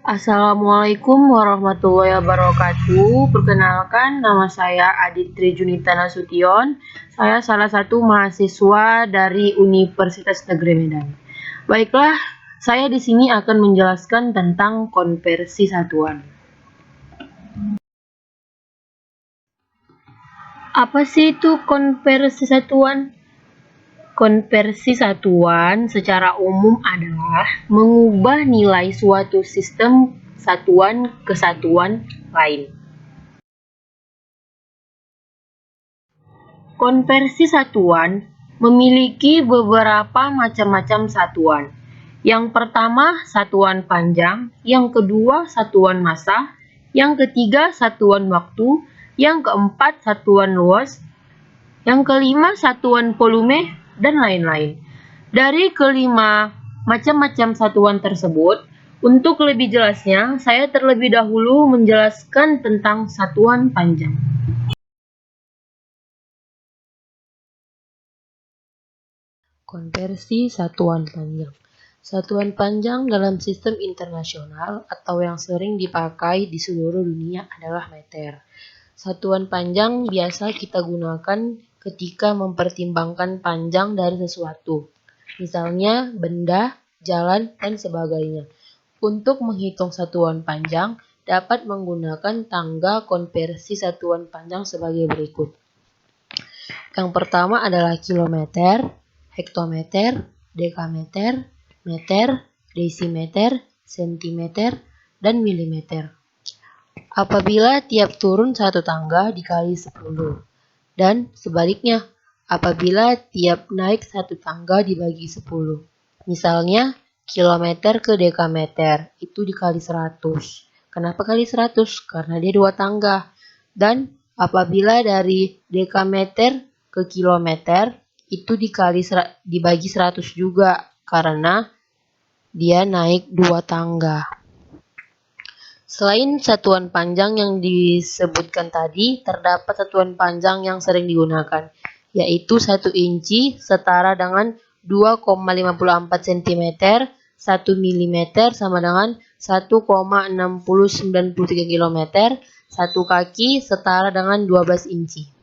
Assalamualaikum warahmatullahi wabarakatuh. Perkenalkan, nama saya Aditri Junita Nasution. Saya salah satu mahasiswa dari Universitas Negeri Medan. Baiklah, saya di sini akan menjelaskan tentang konversi satuan. Apa sih itu konversi satuan? Konversi satuan secara umum adalah mengubah nilai suatu sistem satuan ke satuan lain. Konversi satuan memiliki beberapa macam-macam satuan. Yang pertama, satuan panjang, yang kedua, satuan massa, yang ketiga, satuan waktu, yang keempat, satuan luas, yang kelima, satuan volume, dan lain-lain. Dari kelima macam-macam satuan tersebut, untuk lebih jelasnya, saya terlebih dahulu menjelaskan tentang satuan panjang. Konversi satuan panjang. Satuan panjang dalam sistem internasional atau yang sering dipakai di seluruh dunia adalah meter. Satuan panjang biasa kita gunakan ketika mempertimbangkan panjang dari sesuatu, misalnya benda, jalan, dan sebagainya. Untuk menghitung satuan panjang, dapat menggunakan tangga konversi satuan panjang sebagai berikut. Yang pertama adalah kilometer, hektometer, dekameter, meter, desimeter, sentimeter, dan milimeter. Apabila tiap turun satu tangga dikali 10, dan sebaliknya, apabila tiap naik satu tangga dibagi 10. Misalnya, kilometer ke dekameter itu dikali 100. Kenapa kali 100? Karena dia 2 tangga. Dan apabila dari dekameter ke kilometer itu dibagi 100 juga karena dia naik 2 tangga. Selain satuan panjang yang disebutkan tadi, terdapat satuan panjang yang sering digunakan, yaitu 1 inci setara dengan 2,54 cm, 1 mm sama dengan 1,6093 km, 1 kaki setara dengan 12 inci.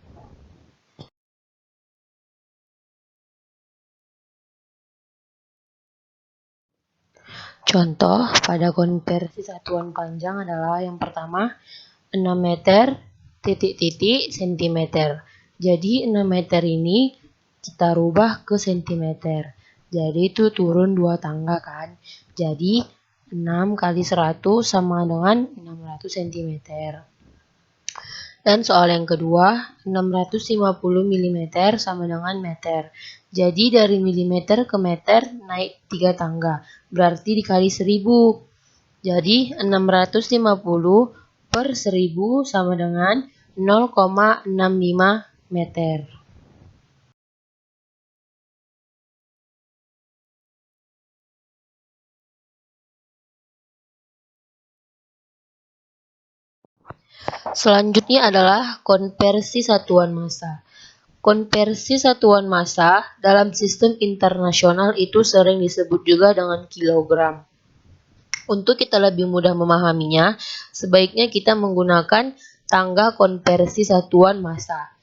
Contoh pada konversi satuan panjang adalah yang pertama 6 meter titik-titik sentimeter. Jadi 6 meter ini kita rubah ke sentimeter. Jadi itu turun 2 tangga kan. Jadi 6 kali 100 sama dengan 600 cm. Dan soal yang kedua, 650 mm sama dengan meter. Jadi dari milimeter ke meter naik 3 tangga, berarti dikali 1000. Jadi 650 per 1000 sama dengan 0,65 meter. Selanjutnya adalah konversi satuan massa. Konversi satuan massa dalam sistem internasional itu sering disebut juga dengan kilogram. Untuk kita lebih mudah memahaminya, sebaiknya kita menggunakan tangga konversi satuan massa.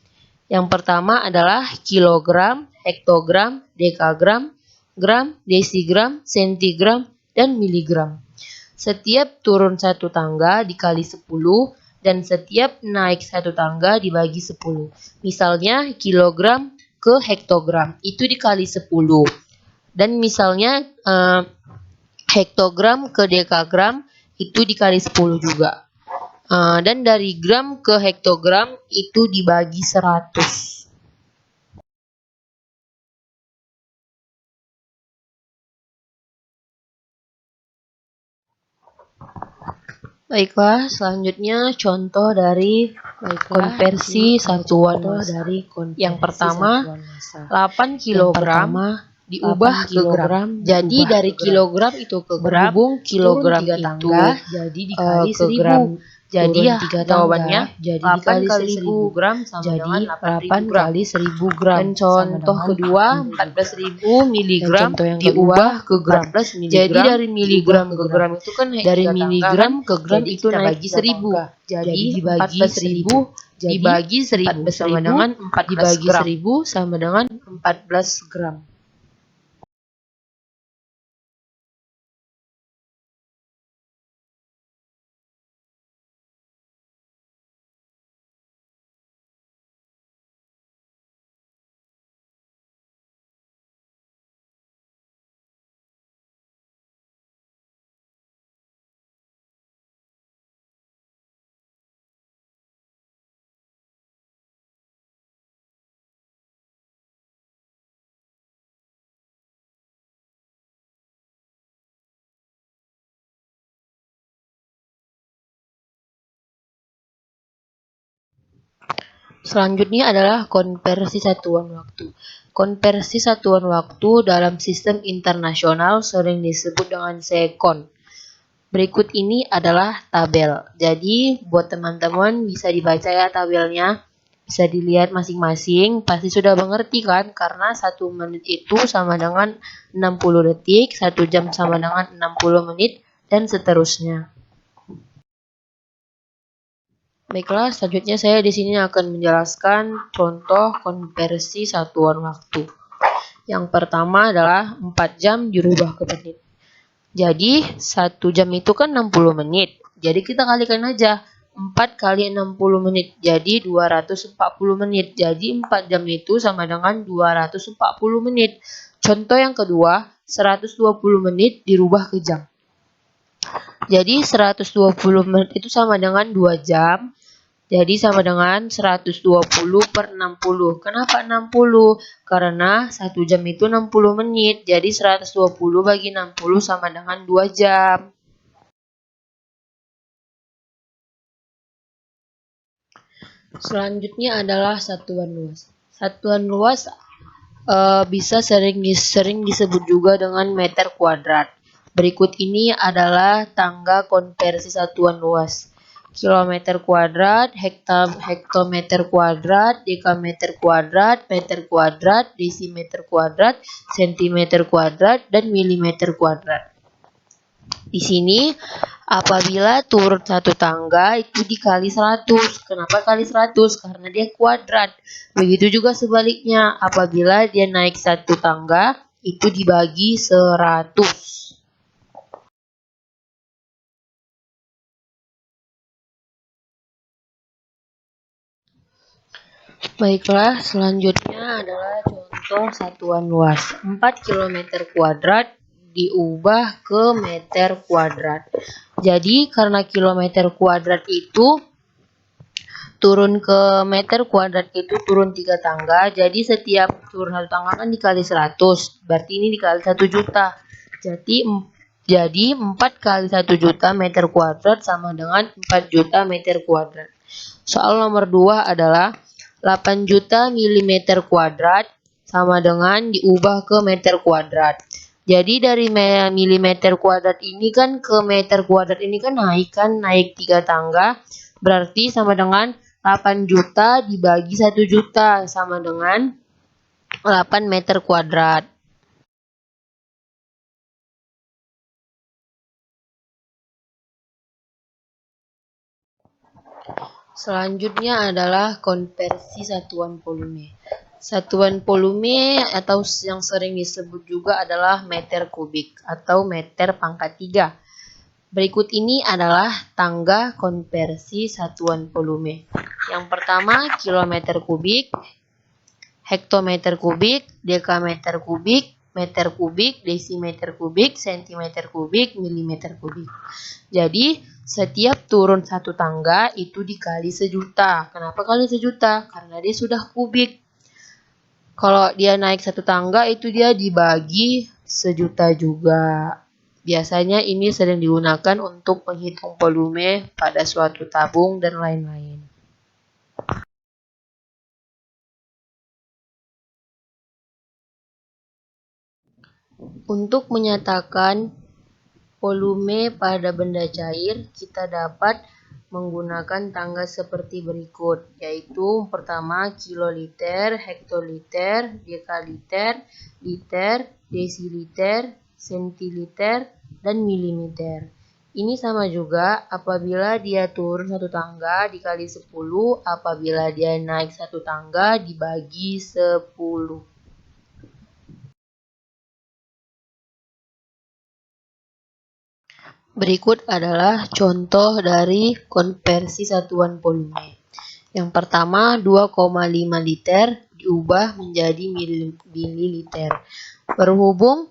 Yang pertama adalah kilogram, hektogram, dekagram, gram, desigram, sentigram, dan miligram. Setiap turun satu tangga dikali 10 dan setiap naik satu tangga dibagi 10. Misalnya kilogram ke hektogram itu dikali 10. Dan misalnya hektogram ke dekagram itu dikali 10 juga. Dan dari gram ke hektogram itu dibagi 100. Baiklah, selanjutnya contoh dari konversi satuan massa. Yang pertama, 8 kg diubah ke gram. Jadi dari kilogram itu ke gram, kilogram itu jadi dikali 1000. Jadi turun 3 jawabannya jadi 8 dikali kali 1000 1000 gram sama jadi dengan 8 8.000 gram. kali 1000 gram. Dan contoh sama kedua dengan 14.000 miligram contoh yang diubah kedua, ke gram. 14 miligram Jadi dari miligram diubah ke gram itu kan naik dari 3 tangga miligram kan? ke gram Jadi itu kita naik bagi 3 1000. tangga. Jadi dibagi 14.000 dibagi 1000 sama dengan 14 dibagi gram. 1000 sama dengan 14 gram. Selanjutnya adalah konversi satuan waktu. Konversi satuan waktu dalam sistem internasional sering disebut dengan sekon. Berikut ini adalah tabel. Jadi buat teman-teman bisa dibaca ya tabelnya. Bisa dilihat masing-masing. Pasti sudah mengerti kan? Karena 1 menit itu sama dengan 60 detik, 1 jam sama dengan 60 menit, dan seterusnya. Baiklah, selanjutnya saya di sini akan menjelaskan contoh konversi satuan waktu. Yang pertama adalah 4 jam dirubah ke menit. Jadi 1 jam itu kan 60 menit. Jadi kita kalikan aja 4 kali 60 menit. Jadi 240 menit. Jadi 4 jam itu sama dengan 240 menit. Contoh yang kedua, 120 menit dirubah ke jam. Jadi 120 menit itu sama dengan 2 jam. Jadi sama dengan 120 per 60. Kenapa 60? Karena 1 jam itu 60 menit. Jadi 120 bagi 60 sama dengan 2 jam. Selanjutnya adalah satuan luas. Satuan luas bisa sering disebut juga dengan meter kuadrat. Berikut ini adalah tangga konversi satuan luas. Kilometer kuadrat, hektometer kuadrat, dekameter kuadrat, meter kuadrat, desimeter kuadrat, sentimeter kuadrat, dan milimeter kuadrat. Di sini apabila turun 1 tangga itu dikali 100. Kenapa kali 100? Karena dia kuadrat. Begitu juga sebaliknya, apabila dia naik 1 tangga itu dibagi 100. Baiklah, selanjutnya adalah contoh satuan luas. 4 km kuadrat diubah ke meter kuadrat. Jadi karena kilometer kuadrat itu turun ke meter kuadrat itu turun 3 tangga. Jadi setiap turun 1 tangga kan dikali 100. Berarti ini dikali 1 juta. Jadi 4 kali 1 juta meter kuadrat sama dengan 4 juta meter kuadrat. Soal nomor 2 adalah 8 juta milimeter kuadrat sama dengan diubah ke meter kuadrat. Jadi dari milimeter kuadrat ini kan ke meter kuadrat ini kan naik 3 tangga. Berarti sama dengan 8 juta dibagi 1 juta sama dengan 8 meter kuadrat. Selanjutnya adalah konversi satuan volume. Satuan volume atau yang sering disebut juga adalah meter kubik atau meter pangkat 3. Berikut ini adalah tangga konversi satuan volume. Yang pertama kilometer kubik, hektometer kubik, dekameter kubik, meter kubik, desimeter kubik, sentimeter kubik, milimeter kubik. Jadi setiap turun 1 tangga itu dikali 1 juta. Kenapa kali 1 juta? Karena dia sudah kubik. Kalau dia naik 1 tangga itu dia dibagi 1 juta juga. Biasanya ini sering digunakan untuk menghitung volume pada suatu tabung dan lain-lain. Untuk menyatakan volume pada benda cair, kita dapat menggunakan tangga seperti berikut, yaitu pertama kiloliter, hektoliter, dekaliter, liter, desiliter, sentiliter, dan milimeter. Ini sama juga apabila dia turun satu tangga dikali 10, apabila dia naik satu tangga dibagi 10. Berikut adalah contoh dari konversi satuan volume. Yang pertama, 2,5 liter diubah menjadi mililiter. Berhubung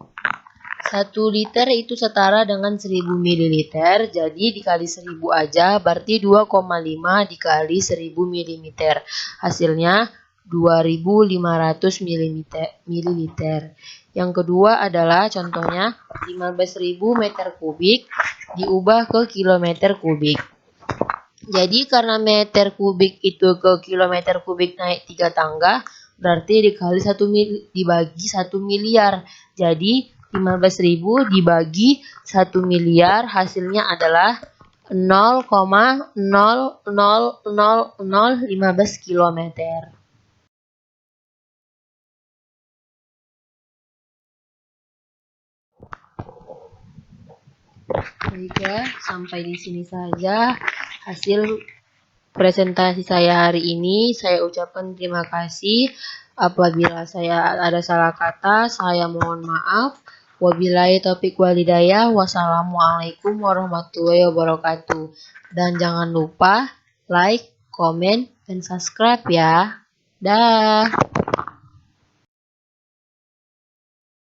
1 liter itu setara dengan 1000 mililiter, jadi dikali 1000 aja, berarti 2,5 dikali 1000 mililiter. Hasilnya 2500 mililiter. Yang kedua adalah contohnya 15.000 meter kubik diubah ke kilometer kubik. Jadi karena meter kubik itu ke kilometer kubik naik 3 tangga, berarti dikali dibagi 1 miliar. Jadi 15.000 dibagi 1 miliar hasilnya adalah 0,00015 kilometer. Baiklah, sampai di sini saja hasil presentasi saya hari ini. Saya ucapkan terima kasih. Apabila saya ada salah kata, saya mohon maaf. Wabillahi taufiq walhidayah. Wassalamualaikum warahmatullahi wabarakatuh. Dan jangan lupa like, komen, dan subscribe ya. Dah.